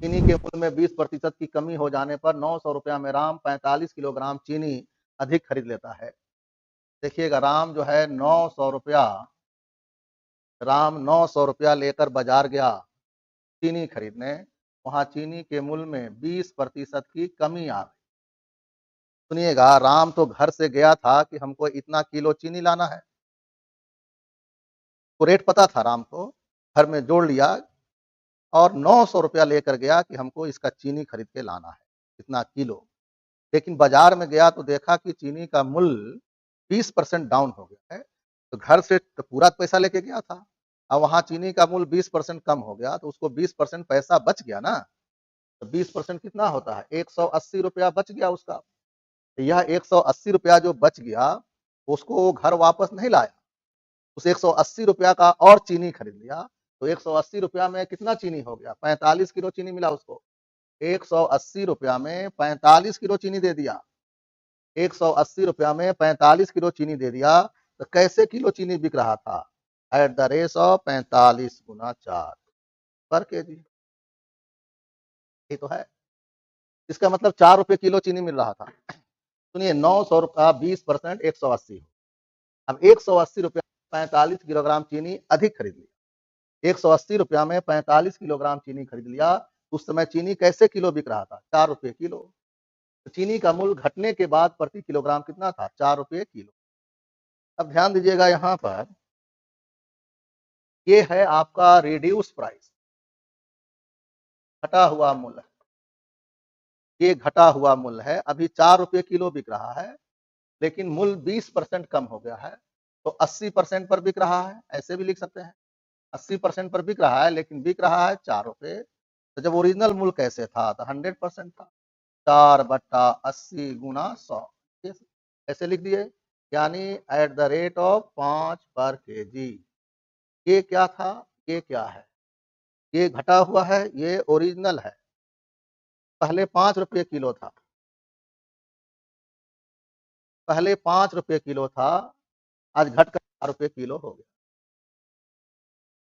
चीनी के मूल्य में 20% की कमी हो जाने पर 900 रुपया में राम 45 किलोग्राम चीनी अधिक खरीद लेता है। देखिएगा, राम जो है 900 रुपया, राम 900 रुपया लेकर बाजार गया चीनी खरीदने। वहां चीनी के मूल्य में 20% की कमी आ गई। सुनिएगा, राम तो घर से गया था कि हमको इतना किलो चीनी लाना है, तो रेट पता था राम को, घर में जोड़ लिया और 900 रुपया लेकर गया कि हमको इसका चीनी खरीद के लाना है, इतना किलो। लेकिन बाजार में गया तो देखा कि चीनी का मूल्य 20% डाउन हो गया है। तो घर से तो पूरा पैसा लेके गया था, अब वहाँ चीनी का मूल्य 20% कम हो गया, तो उसको 20% पैसा बच गया ना। तो 20% कितना होता है, 180 रुपया बच गया उसका। तो यह 180 रुपया जो बच गया, उसको वो घर वापस नहीं लाया, उस 180 रुपया का और चीनी खरीद लिया। तो 180 रुपया में कितना चीनी हो गया, 45 किलो चीनी मिला उसको। 180 रुपया में 45 किलो चीनी दे दिया, 180 रुपया में 45 किलो चीनी दे दिया। तो कैसे किलो चीनी बिक रहा था, एट द रेट ऑफ 45 गुना 4 पर केजी। ये तो है, इसका मतलब 4 रुपये किलो चीनी मिल रहा था। सुनिए, 900 रुपया 20% 180, अब 180 रुपया 45 किलोग्राम चीनी अधिक खरीद लिया। 180 रुपया में 45 किलोग्राम चीनी खरीद लिया। उस समय चीनी कैसे किलो बिक रहा था, 4 रुपये किलो। तो चीनी का मूल्य घटने के बाद प्रति किलोग्राम कितना था, 4 रुपये किलो। अब ध्यान दीजिएगा, यहाँ पर ये है आपका रिड्यूस प्राइस, घटा हुआ मूल्य। ये घटा हुआ मूल्य है, अभी 4 रुपये किलो बिक रहा है, लेकिन मूल्य 20% कम हो गया है, तो 80% पर बिक रहा है, ऐसे भी लिख सकते हैं। 80% पर बिक रहा है, लेकिन बिक रहा है 4 रुपये। तो जब ओरिजिनल मूल्य कैसे था, तो 100% था, 4/80 गुना 100, ऐसे लिख दिए, यानी एट द रेट ऑफ 5 पर केजी। ये क्या था, ये क्या है, ये घटा हुआ है, ये ओरिजिनल है। पहले 5 रुपये किलो था, पहले 5 रुपये किलो था, आज घट कर 4 रुपये किलो हो गया।